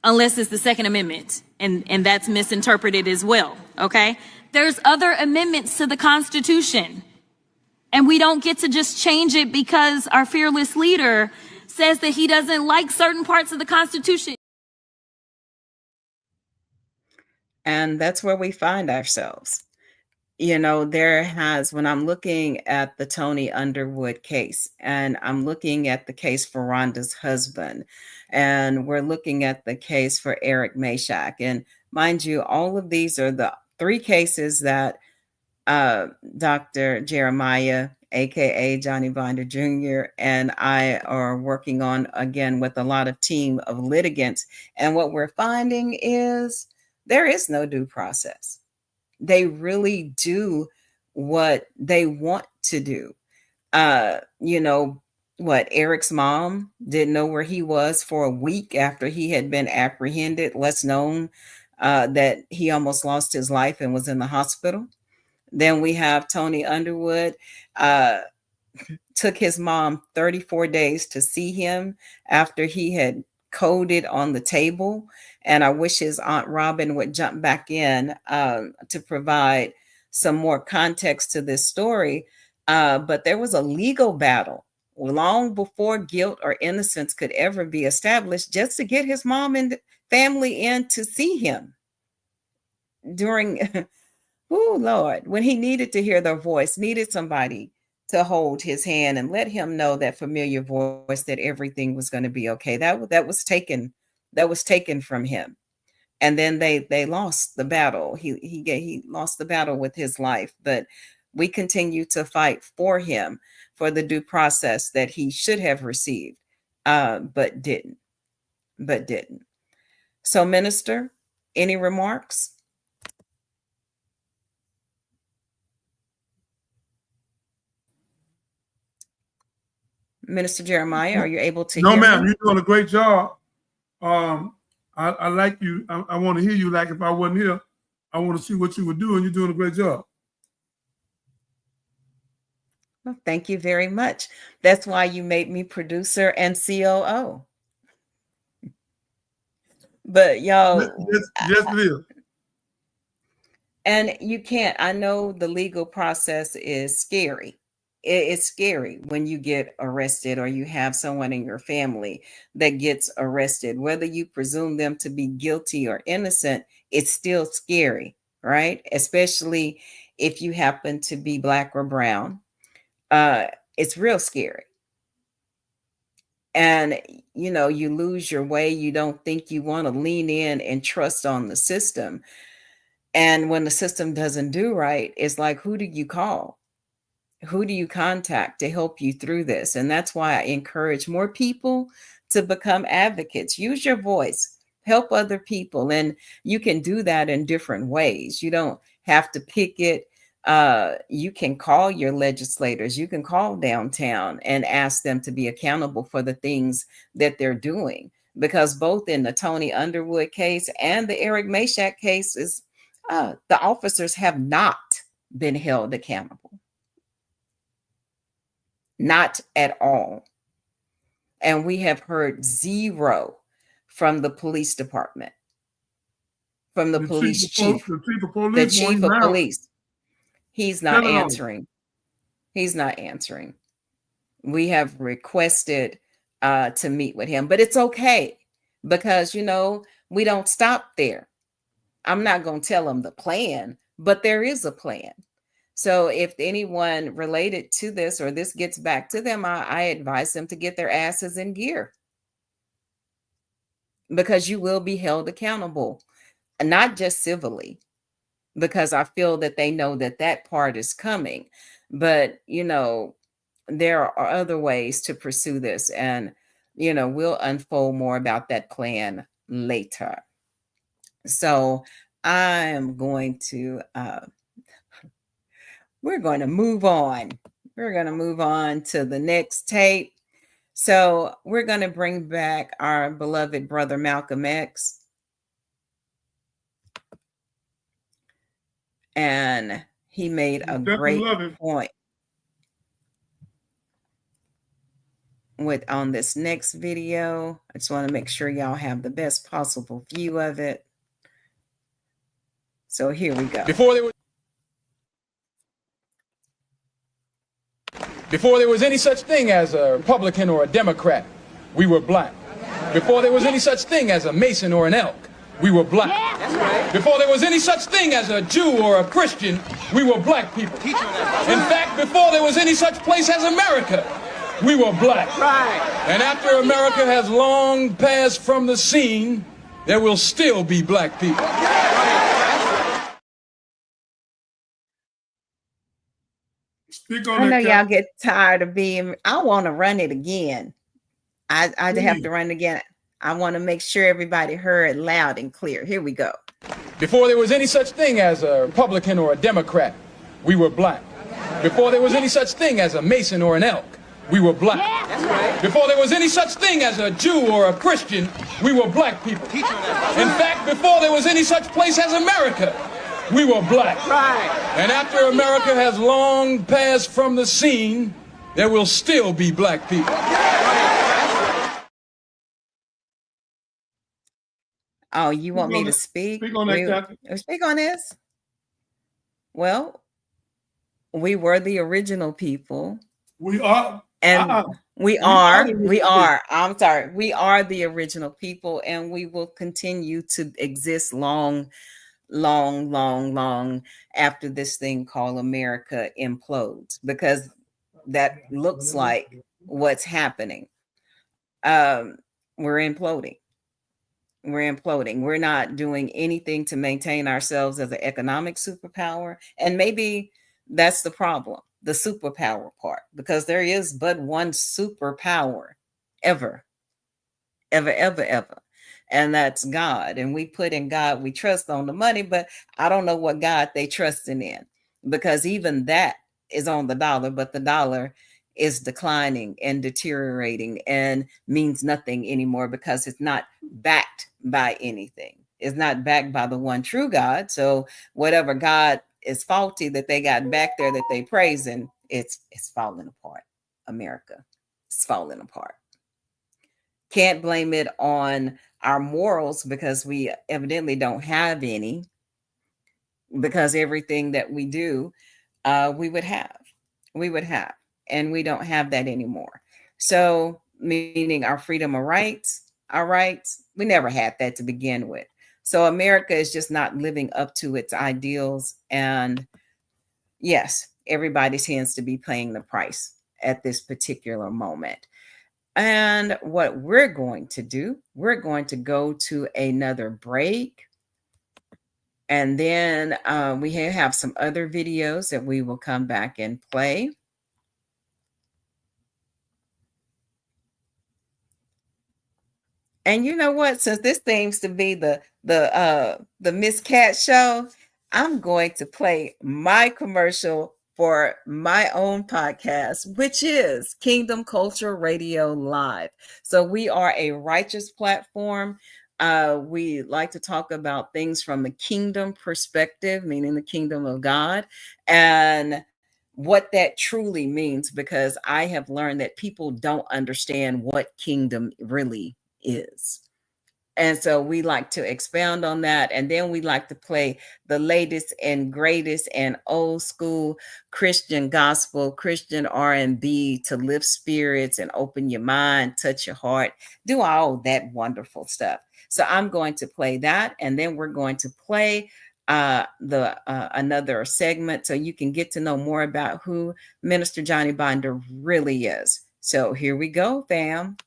unless it's the Second Amendment. And that's misinterpreted as well, okay? There's other amendments to the Constitution. And we don't get to just change it because our fearless leader says that he doesn't like certain parts of the Constitution. And that's where we find ourselves. You know, when I'm looking at the Tony Underwood case, and I'm looking at the case for Rhonda's husband, and we're looking at the case for Eric Meshach. And mind you, all of these are the three cases that Dr. Jeremiah, aka Johnny Binder Jr., and I are working on, again, with a lot of team of litigants. And what we're finding is there is no due process. They really do what they want to do. You know, Eric's mom didn't know where he was for a week after he had been apprehended, less known that he almost lost his life and was in the hospital. Then we have Tony Underwood, took his mom 34 days to see him after he had coded on the table. And I wish his Aunt Robin would jump back in to provide some more context to this story. But there was a legal battle long before guilt or innocence could ever be established, just to get his mom and family in to see him during, oh Lord, when he needed to hear their voice, needed somebody to hold his hand and let him know that familiar voice that everything was going to be okay. That was taken from him. And then they lost the battle. He lost the battle with his life, but we continue to fight for him for the due process that he should have received, but didn't. So, Minister, any remarks? Minister Jeremiah, are you able to hear No, ma'am, me? you're doing a great job. I like you. I want to hear you like if I wasn't here. I want to see what you were doing. You're doing a great job. Well, thank you very much. That's why you made me producer and COO. But y'all, Yes, it is. and you can't, I know the legal process is scary. It's scary when you get arrested or you have someone in your family that gets arrested, whether you presume them to be guilty or innocent, it's still scary, right? Especially if you happen to be Black or brown. It's real scary. And you lose your way. You don't think, you want to lean in and trust on the system. And when the system doesn't do right, it's like, who do you call? Who do you contact to help you through this? And that's why I encourage more people to become advocates. Use your voice, help other people. And you can do that in different ways. You don't have to pick it. You can call your legislators, you can call downtown and ask them to be accountable for the things that they're doing. Because both in the Tony Underwood case and the Eric Meshack cases, the officers have not been held accountable. Not at all. And we have heard zero from the police department, from the police chief, the chief of police. He's not answering. He's not answering. We have requested to meet with him, but it's okay because, we don't stop there. I'm not going to tell them the plan, but there is a plan. So if anyone related to this or this gets back to them, I advise them to get their asses in gear, because you will be held accountable, not just civilly, because I feel that they know that that part is coming. But, there are other ways to pursue this. And, we'll unfold more about that plan later. So I am going to, we're going to move on. We're going to move on to the next tape. So we're going to bring back our beloved brother, Malcolm X. And he made a great point on this next video. I just want to make sure y'all have the best possible view of it. So here we go. Before there was any such thing as a Republican or a Democrat, we were black. Before there was any such thing as a Mason or an Elk, we were black. Yeah, that's right. Before there was any such thing as a Jew or a Christian, we were black people. In fact, before there was any such place as America, we were black. Right. And after America has long passed from the scene, there will still be black people. I know y'all get tired of being, I want to run it again. I have to run it again. I want to make sure everybody heard loud and clear. Here we go. Before there was any such thing as a Republican or a Democrat, we were black. Before there was any such thing as a Mason or an Elk, we were black. Yeah, that's right. Before there was any such thing as a Jew or a Christian, we were black people. In fact, before there was any such place as America, we were black. Right. And after America has long passed from the scene, there will still be black people. Oh, you want me to speak? Speak on that. Speak on this? Well, we were the original people. We are. And we are. I'm sorry. We are the original people, and we will continue to exist long after this thing called America implodes, because that looks like what's happening. We're imploding. We're not doing anything to maintain ourselves as an economic superpower. And maybe that's the problem, the superpower part, because there is but one superpower ever. And that's God. And we put in God we trust on the money, but I don't know what God they trusting in, because even that is on the dollar, but the dollar is declining and deteriorating and means nothing anymore because it's not backed by anything. is not backed by the one true God. So whatever God is faulty that they got back there that they praising, it's falling apart. America, it's falling apart. Can't blame it on our morals because we evidently don't have any, because everything that we do, we would have, and we don't have that anymore. So meaning our freedom of rights, our rights, we never had that to begin with. So America is just not living up to its ideals. And yes, everybody tends to be paying the price at this particular moment. And what we're going to do, we're going to go to another break. And then we have some other videos that we will come back and play. And you know what? Since this seems to be the Miss Cat show, I'm going to play my commercial for my own podcast, which is Kingdom Culture Radio Live. So we are a righteous platform. We like to talk about things from the kingdom perspective, meaning the kingdom of God, and what that truly means, because I have learned that people don't understand what kingdom really is. And so we like to expound on that. And then we like to play the latest and greatest and old school Christian gospel, Christian R&B to lift spirits and open your mind, touch your heart, do all that wonderful stuff. So I'm going to play that. And then we're going to play another segment so you can get to know more about who Minister Johnny Binder really is. So here we go, fam.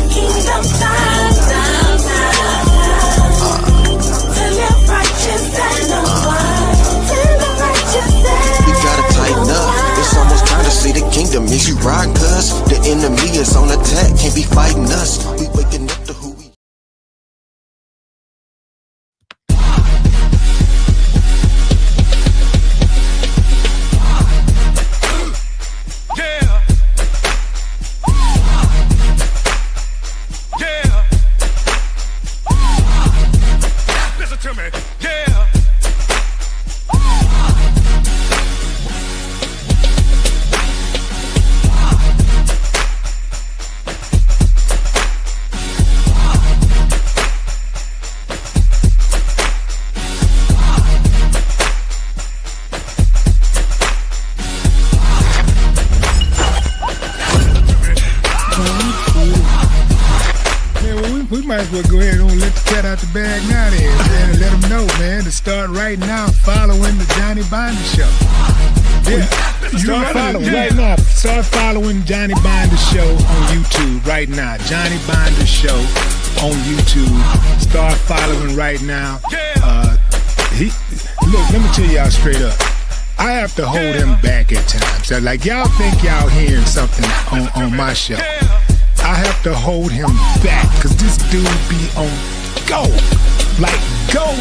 Kingdom time. To live righteous and unwind. We gotta tighten up. It's almost time to see the kingdom. Is you right, cuz the enemy is on attack. Can't be fighting us. We waking up to who we. Might as well go ahead and let the cat out the bag now then, man, and let them know, man, to start right now following the Johnny Binder Show. Yeah, start following right now. Start following Johnny Binder Show on YouTube right now. Johnny Binder Show on YouTube. Start following right now. Look, let me tell y'all straight up. I have to hold him back at times. So, like, y'all think y'all hearing something on my show. I have to hold him back because this dude be on go. Like go.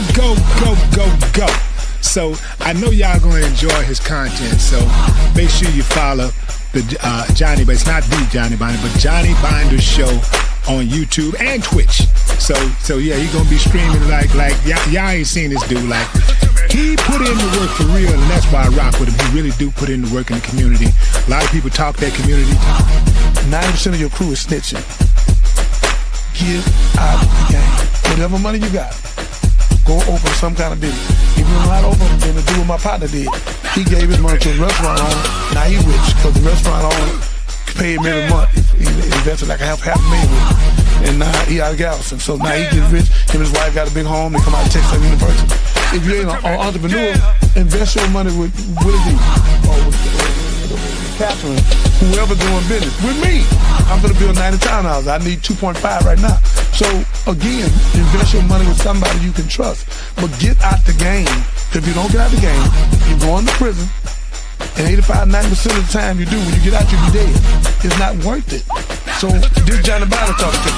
So I know y'all gonna enjoy his content. So make sure you follow the Johnny, but it's not the Johnny Binder, but Johnny Binder Show on YouTube and Twitch. So yeah, he gonna be streaming like y'all ain't seen this dude. Like he put in the work for real, and that's why I rock with him. He really do put in the work in the community. A lot of people talk that community talk. 90% of your crew is snitching. Get out of the game. Whatever money you got, go open some kind of business. If you're not open, then to do what my partner did. He gave his money to a restaurant owner. Now he rich because the restaurant owner paid him every month. He invested like half a million with him. And now he out of Galveston. So now he gets rich. Him and his wife got a big home. They come out of Texas University. If you ain't an entrepreneur, invest your money with Willie D. Or with Catherine, whoever doing business with me. I'm gonna build 90 townhouses. I need 2.5 right now. So again, invest your money with somebody you can trust. But get out the game. If you don't get out the game, you go into prison. And 85-90% of the time you do, when you get out, you be dead. It's not worth it. So this Johnny Binder talking to you.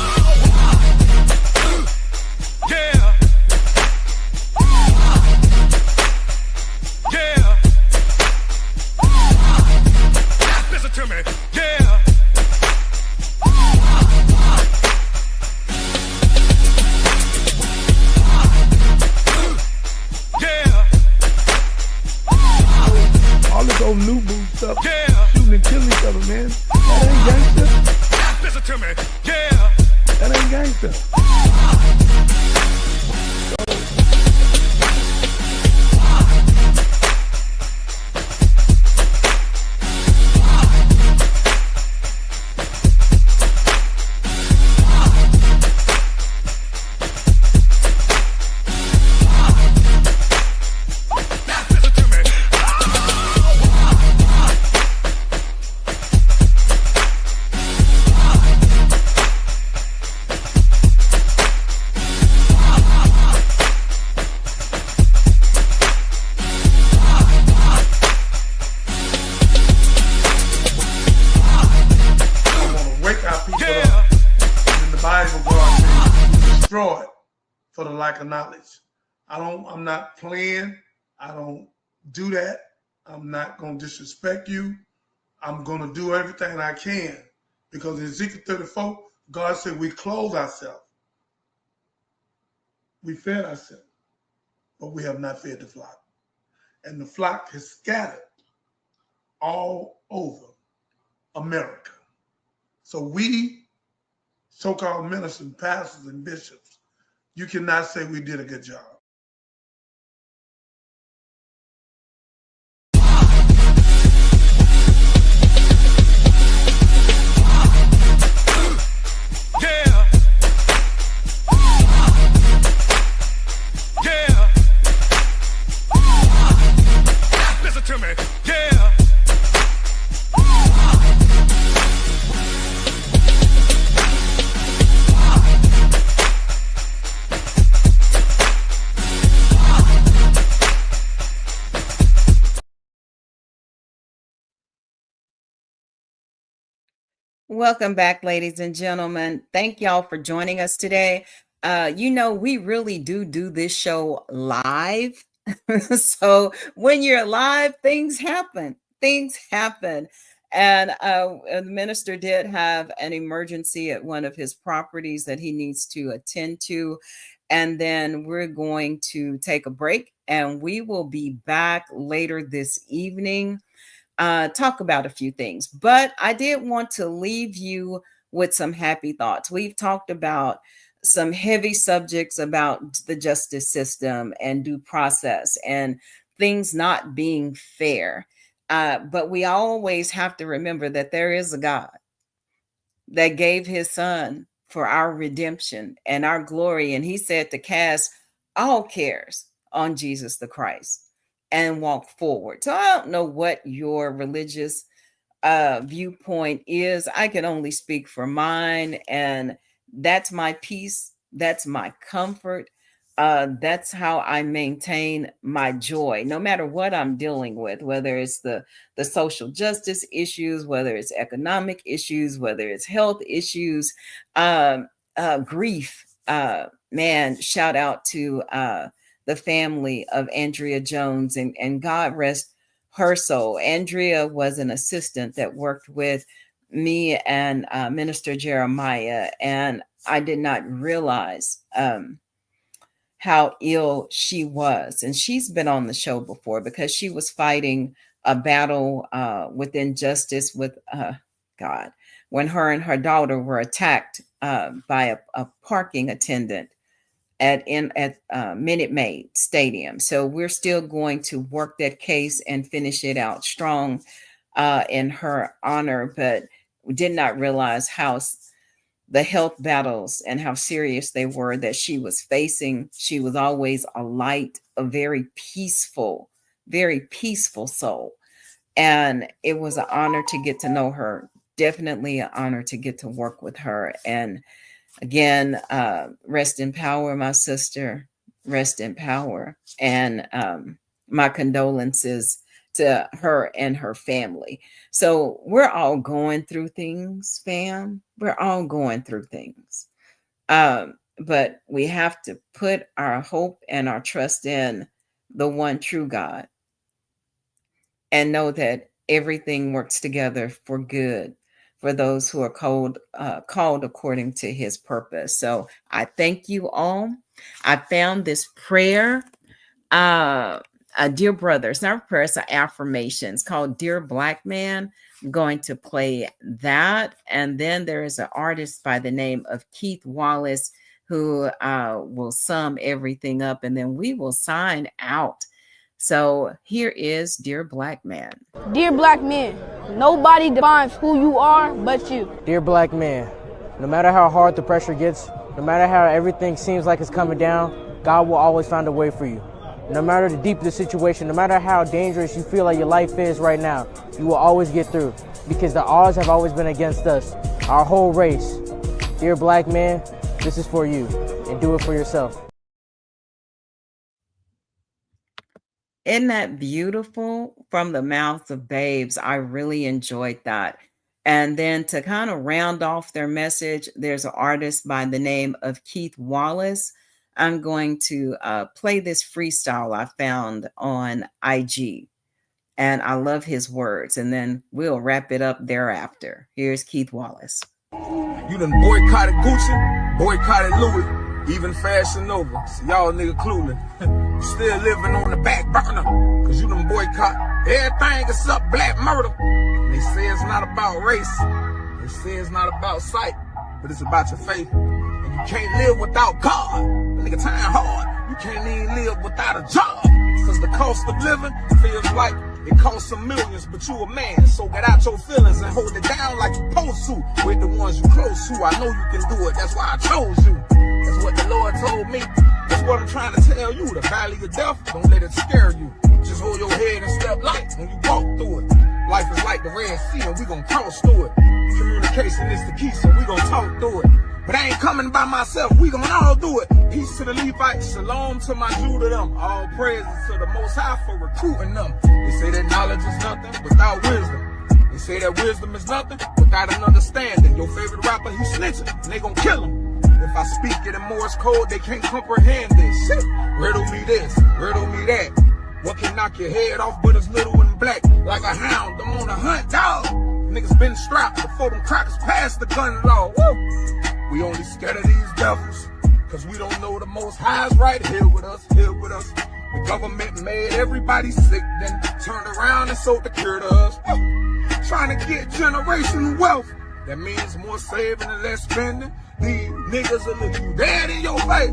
For the lack of knowledge. I'm not playing. I don't do that. I'm not going to disrespect you. I'm going to do everything I can because in Ezekiel 34, God said we clothe ourselves. We fed ourselves, but we have not fed the flock. And the flock is scattered all over America. So we, so-called ministers, pastors, and bishops, you cannot say we did a good job. To me, yeah. Welcome back, ladies and gentlemen. Thank y'all for joining us today. We really do this show live. So when you're live, things happen. And the minister did have an emergency at one of his properties that he needs to attend to. And then we're going to take a break and we will be back later this evening. Talk about a few things, but I did want to leave you with some happy thoughts. We've talked about some heavy subjects about the justice system and due process and things not being fair. But we always have to remember that there is a God that gave his son for our redemption and our glory. And he said to cast all cares on Jesus the Christ and walk forward. So I don't know what your religious viewpoint is. I can only speak for mine, and that's my peace. That's my comfort. That's how I maintain my joy, no matter what I'm dealing with, whether it's the social justice issues, whether it's economic issues, whether it's health issues, grief. Man, shout out to the family of Andrea Jones, and God rest her soul. Andrea was an assistant that worked with me and Minister Jeremiah, and I did not realize how ill she was. And she's been on the show before because she was fighting a battle with injustice with God when her and her daughter were attacked by a parking attendant at Minute Maid Stadium. So we're still going to work that case and finish it out strong in her honor, but we did not realize how the health battles and how serious they were that she was facing. She was always a light, a very peaceful soul. And it was an honor to get to know her. Definitely an honor to get to work with her. And again, rest in power, my sister. Rest in power. And my condolences to her and her family. So we're all going through things, fam. We're all going through things. But we have to put our hope and our trust in the one true God and know that everything works together for good for those who are called according to his purpose. So I thank you all. I found this prayer, dear brothers, our prayers are affirmations called Dear Black Man. going to play that. And then there is an artist by the name of Keith Wallace who will sum everything up, and then we will sign out. So here is Dear Black Man. Dear Black Man, nobody defines who you are but you. Dear Black Man, no matter how hard the pressure gets, no matter how everything seems like it's coming down, God will always find a way for you. No matter the deep of the situation, no matter how dangerous you feel like your life is right now, you will always get through, because the odds have always been against us, our whole race. Dear Black Man, this is for you, and do it for yourself. Isn't that beautiful? From the mouths of babes. I really enjoyed that. And then to kind of round off their message, there's an artist by the name of Keith Wallace. I'm going to play this freestyle I found on IG. And I love his words. And then we'll wrap it up thereafter. Here's Keith Wallace. You done boycotted Gucci, boycotted Louis, even Fashion Nova. So y'all nigga clueless. Still living on the back burner, cause you done boycott everything except black murder. They say it's not about race, they say it's not about sight, but it's about your faith. And you can't live without God. The nigga time hard, you can't even live without a job. Cause the cost of living feels like it costs some millions, but you a man, so get out your feelings and hold it down like you supposed to. With the ones you close to, I know you can do it, that's why I chose you. That's what the Lord told me. That's what I'm trying to tell you. The valley of death, don't let it scare you. Just hold your head and step light when you walk through it. Life is like the Red Sea and we gon' cross through it. Communication is the key, so we gon' talk through it. But I ain't coming by myself, we gon' all do it. Peace to the Levites, shalom to my Judah them. All praises to the Most High for recruiting them. They say that knowledge is nothing without wisdom. They say that wisdom is nothing without an understanding. Your favorite rapper, he snitching, and they gon' kill him. If I speak it in Morse code, they can't comprehend this. Shit. Riddle me this, riddle me that. What can knock your head off but it's little and black? Like a hound, I'm on a hunt, dog. Niggas been strapped before them crackers passed the gun law. Woo. We only scared of these devils, cause we don't know the Most High's right here with us, here with us. The government made everybody sick, then turned around and sold the cure to us. Woo. Trying to get generational wealth. That means more saving and less spending. These niggas will look you dead in your face.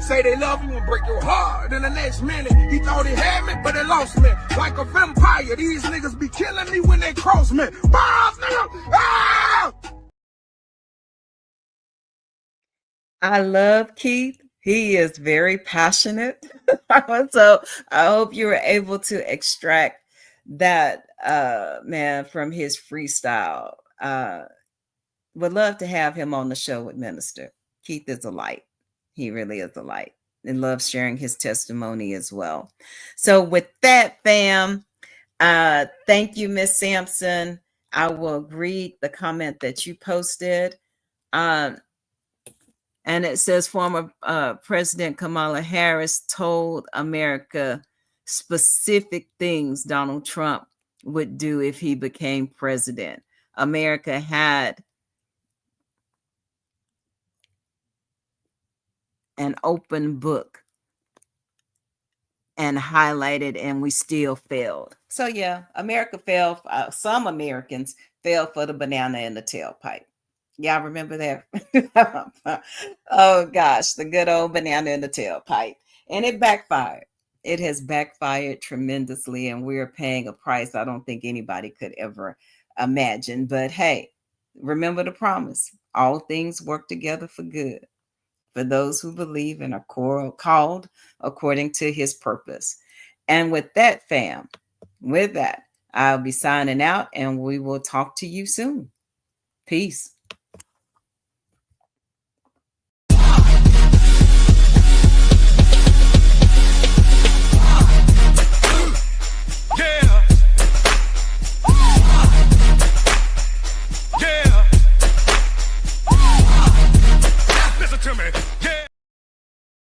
Say they love you and break your heart. Then the next minute, he thought he had me, but he lost me. Like a vampire, these niggas be killing me when they cross me. Bombs, nigga! Ah! I love Keith. He is very passionate. So I hope you were able to extract that, man, from his freestyle. Would love to have him on the show with Minister. Keith is a light. He really is a light, and loves sharing his testimony as well. So with that, fam, thank you, Miss Sampson. I will read the comment that you posted. And it says former President Kamala Harris told America specific things Donald Trump would do if he became president. America had an open book and highlighted, and we still failed. So yeah, America fell. Some Americans fell for the banana in the tailpipe. Y'all remember that? Oh gosh, the good old banana in the tailpipe. And it backfired. It has backfired tremendously, and we're paying a price I don't think anybody could ever imagine. But hey, remember the promise. All things work together for good for those who believe and are called according to his purpose. And with that, fam, with that, I'll be signing out, and we will talk to you soon. Peace.